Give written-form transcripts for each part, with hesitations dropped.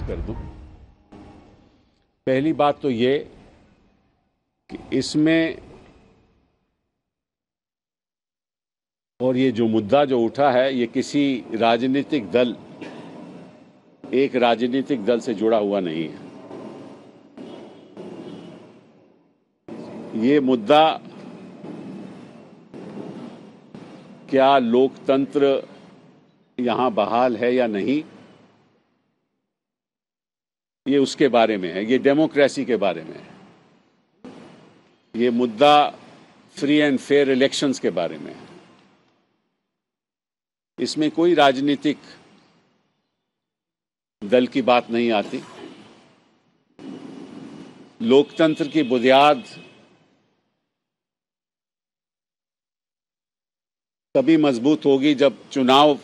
कर दूं। पहली बात तो ये कि इसमें और ये जो मुद्दा जो उठा है ये किसी राजनीतिक दल, एक राजनीतिक दल से जुड़ा हुआ नहीं है। ये मुद्दा क्या लोकतंत्र यहां बहाल है या नहीं, ये उसके बारे में है, ये डेमोक्रेसी के बारे में है। ये मुद्दा फ्री एंड फेयर इलेक्शंस के बारे में है। इसमें कोई राजनीतिक दल की बात नहीं आती। लोकतंत्र की बुनियाद तभी मजबूत होगी जब चुनाव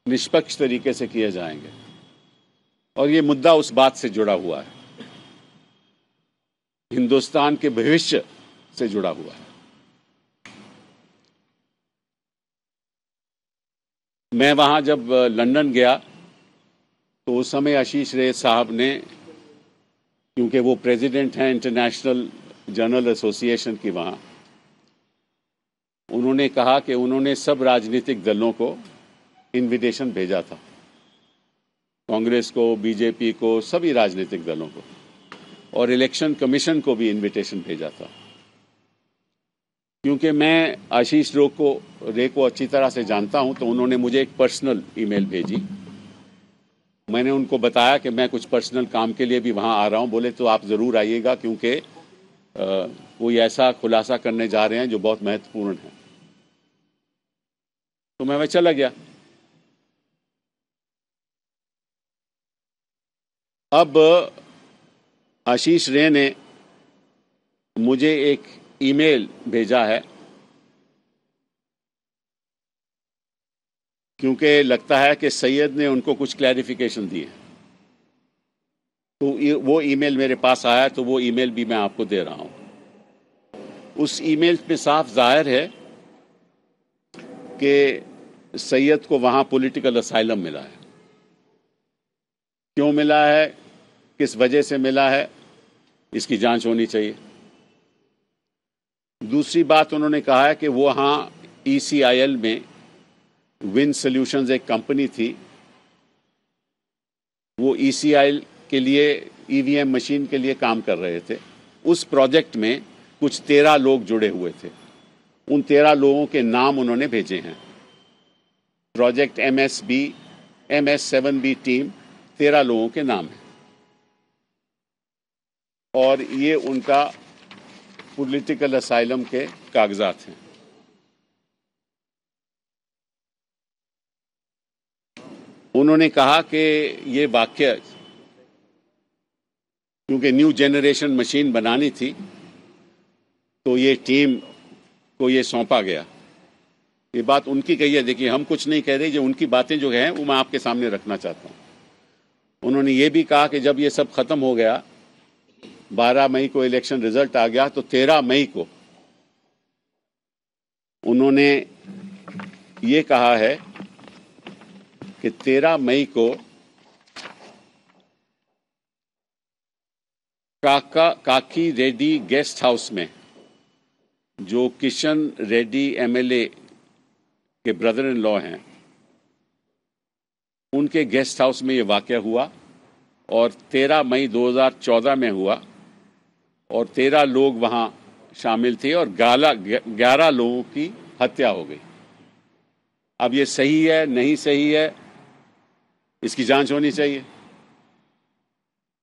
निष्पक्ष तरीके से किए जाएंगे, और ये मुद्दा उस बात से जुड़ा हुआ है, हिंदुस्तान के भविष्य से जुड़ा हुआ है। मैं वहां जब लंदन गया तो उस समय आशीष रेय साहब ने, क्योंकि वो प्रेसिडेंट हैं इंटरनेशनल जर्नल एसोसिएशन की, वहां उन्होंने कहा कि उन्होंने सब राजनीतिक दलों को इनविटेशन भेजा था, कांग्रेस को, बीजेपी को, सभी राजनीतिक दलों को, और इलेक्शन कमीशन को भी इनविटेशन भेजा था। क्योंकि मैं आशीष रे को अच्छी तरह से जानता हूं, तो उन्होंने मुझे एक पर्सनल ईमेल भेजी। मैंने उनको बताया कि मैं कुछ पर्सनल काम के लिए भी वहां आ रहा हूं। बोले तो आप ज़रूर आइएगा, क्योंकि कोई ऐसा खुलासा करने जा रहे हैं जो बहुत महत्वपूर्ण है। तो मैं चला गया। अब आशीष रे ने मुझे एक ईमेल भेजा है, क्योंकि लगता है कि सैयद ने उनको कुछ क्लैरिफिकेशन दी है। तो वो ईमेल मेरे पास आया, तो वो ईमेल भी मैं आपको दे रहा हूं। उस ईमेल पे साफ जाहिर है कि सैयद को वहां पॉलिटिकल असाइलम मिला है। क्यों मिला है, किस वजह से मिला है, इसकी जांच होनी चाहिए। दूसरी बात, उन्होंने कहा है कि वो वहां ECIL में विन सॉल्यूशंस एक कंपनी थी, वो ECIL के लिए EVM मशीन के लिए काम कर रहे थे। उस प्रोजेक्ट में कुछ 13 लोग जुड़े हुए थे। उन 13 लोगों के नाम उन्होंने भेजे हैं। प्रोजेक्ट MS7B टीम 13 लोगों के नाम है, और ये उनका पॉलिटिकल असाइलम के कागजात हैं। उन्होंने कहा कि ये वाकया, क्योंकि न्यू जनरेशन मशीन बनानी थी, तो ये टीम को ये सौंपा गया। ये बात उनकी कही है। देखिए, हम कुछ नहीं कह रहे, जो उनकी बातें जो हैं वो मैं आपके सामने रखना चाहता हूं। उन्होंने ये भी कहा कि जब ये सब खत्म हो गया, 12 मई को इलेक्शन रिजल्ट आ गया, तो 13 मई को उन्होंने ये कहा है कि 13 मई को काकी रेड्डी गेस्ट हाउस में, जो किशन रेड्डी MLA के ब्रदर इन लॉ हैं, उनके गेस्ट हाउस में ये वाकया हुआ, और 13 मई 2014 में हुआ, और 13 लोग वहां शामिल थे, और 11 लोगों की हत्या हो गई। अब ये सही है नहीं सही है, इसकी जांच होनी चाहिए।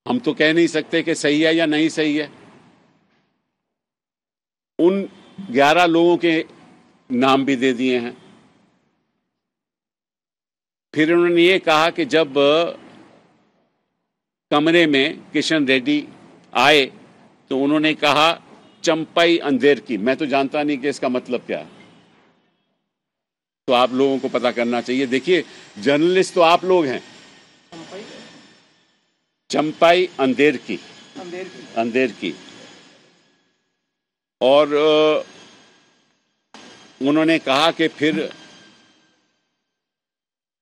हम तो कह नहीं सकते कि सही है या नहीं सही है। उन 11 लोगों के नाम भी दे दिए हैं। फिर उन्होंने ये कहा कि जब कमरे में किशन रेड्डी आए तो उन्होंने कहा चंपाई अंधेर की। मैं तो जानता नहीं कि इसका मतलब क्या है, तो आप लोगों को पता करना चाहिए। देखिए, जर्नलिस्ट तो आप लोग हैं। चंपाई अंधेर की। और उन्होंने कहा कि फिर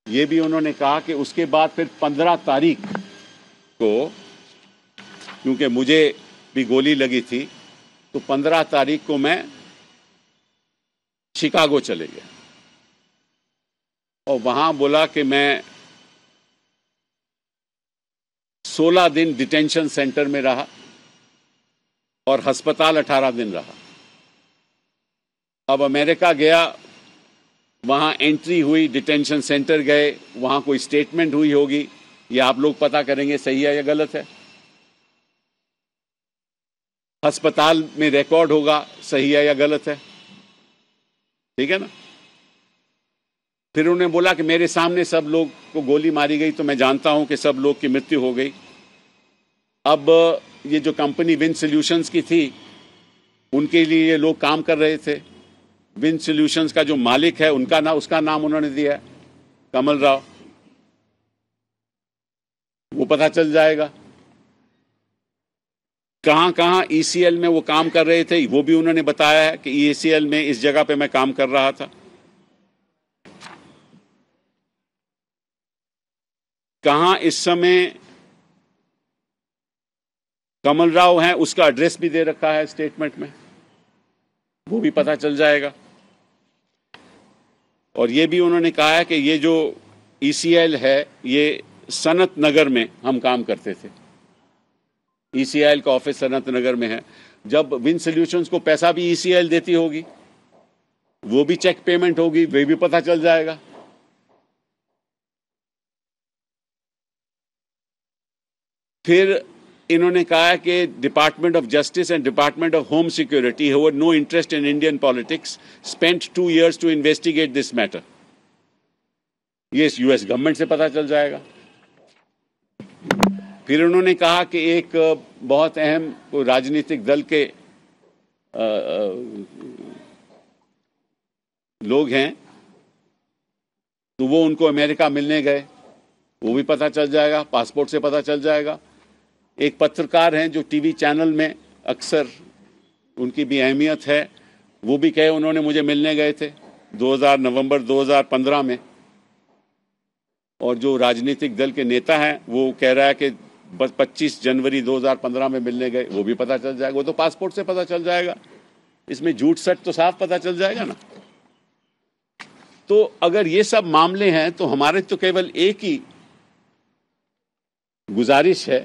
ये भी उन्होंने कहा कि उसके बाद फिर 15 तारीख को, क्योंकि मुझे भी गोली लगी थी, तो 15 तारीख को मैं शिकागो चले गया और वहां बोला कि मैं 16 दिन डिटेंशन सेंटर में रहा और अस्पताल 18 दिन रहा। अब अमेरिका गया, वहां एंट्री हुई, डिटेंशन सेंटर गए, वहां कोई स्टेटमेंट हुई होगी, ये आप लोग पता करेंगे सही है या गलत है। अस्पताल में रिकॉर्ड होगा सही है या गलत है, ठीक है ना। फिर उन्होंने बोला कि मेरे सामने सब लोग को गोली मारी गई, तो मैं जानता हूं कि सब लोग की मृत्यु हो गई। अब ये जो कंपनी विन सॉल्यूशंस की थी, उनके लिए ये लोग काम कर रहे थे। विन सॉल्यूशंस का जो मालिक है उसका नाम उन्होंने दिया है कमल राव, वो पता चल जाएगा। कहां कहां ईसीएल में वो काम कर रहे थे वो भी उन्होंने बताया है कि ईसीएल में इस जगह पे मैं काम कर रहा था। कहां इस समय कमल राव हैं उसका एड्रेस भी दे रखा है स्टेटमेंट में, वो भी पता चल जाएगा। और ये भी उन्होंने कहा है कि ये जो ईसीएल है ये सनत नगर में हम काम करते थे। ईसीएल का ऑफिस सनत नगर में है। जब विन सॉल्यूशंस को पैसा भी ईसीएल देती होगी, वो भी चेक पेमेंट होगी, वे भी पता चल जाएगा। फिर इन्होंने कहा है कि department of justice and department of home security have no interest in Indian politics, spent 2 years to investigate this matter. ये यूएस गवर्नमेंट से पता चल जाएगा। फिर उन्होंने कहा कि एक बहुत अहम राजनीतिक दल के लोग हैं, तो वो उनको अमेरिका मिलने गए, वो भी पता चल जाएगा, पासपोर्ट से पता चल जाएगा। एक पत्रकार हैं जो टीवी चैनल में अक्सर, उनकी भी अहमियत है, वो भी कहे उन्होंने मुझे मिलने गए थे नवंबर 2015 में। और जो राजनीतिक दल के नेता हैं वो कह रहा है कि बस 25 जनवरी 2015 में मिलने गए, वो भी पता चल जाएगा। वो तो पासपोर्ट से पता चल जाएगा, इसमें झूठ सच तो साफ पता चल जाएगा ना। तो अगर ये सब मामले हैं तो हमारे तो केवल एक ही गुजारिश है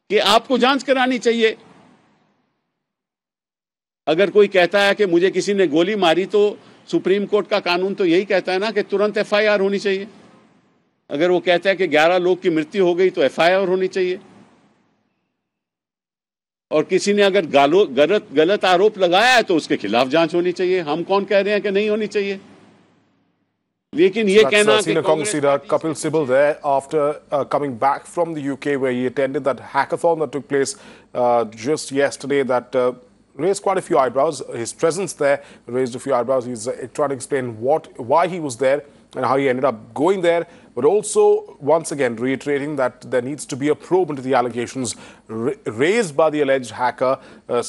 कि आपको जांच करानी चाहिए। अगर कोई कहता है कि मुझे किसी ने गोली मारी, तो सुप्रीम कोर्ट का कानून तो यही कहता है ना कि तुरंत एफआईआर होनी चाहिए। अगर वो कहता है कि 11 लोग की मृत्यु हो गई तो एफआईआर होनी चाहिए। और किसी ने अगर गलत आरोप लगाया है तो उसके खिलाफ जांच होनी चाहिए। हम कौन कह रहे हैं कि नहीं होनी चाहिए। लेकिन ये कहना senior Congress leader Kapil Sibal there after coming back from the UK where he attended that hackathon that took place just yesterday that raised quite a few eyebrows. His presence there raised a few eyebrows. He's trying to explain why he was there and how he ended up going there, but also once again reiterating that there needs to be a probe into the allegations raised by the alleged hacker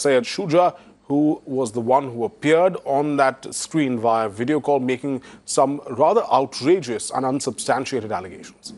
Syed Shuja, who was the one who appeared on that screen via video call, making some rather outrageous and unsubstantiated allegations.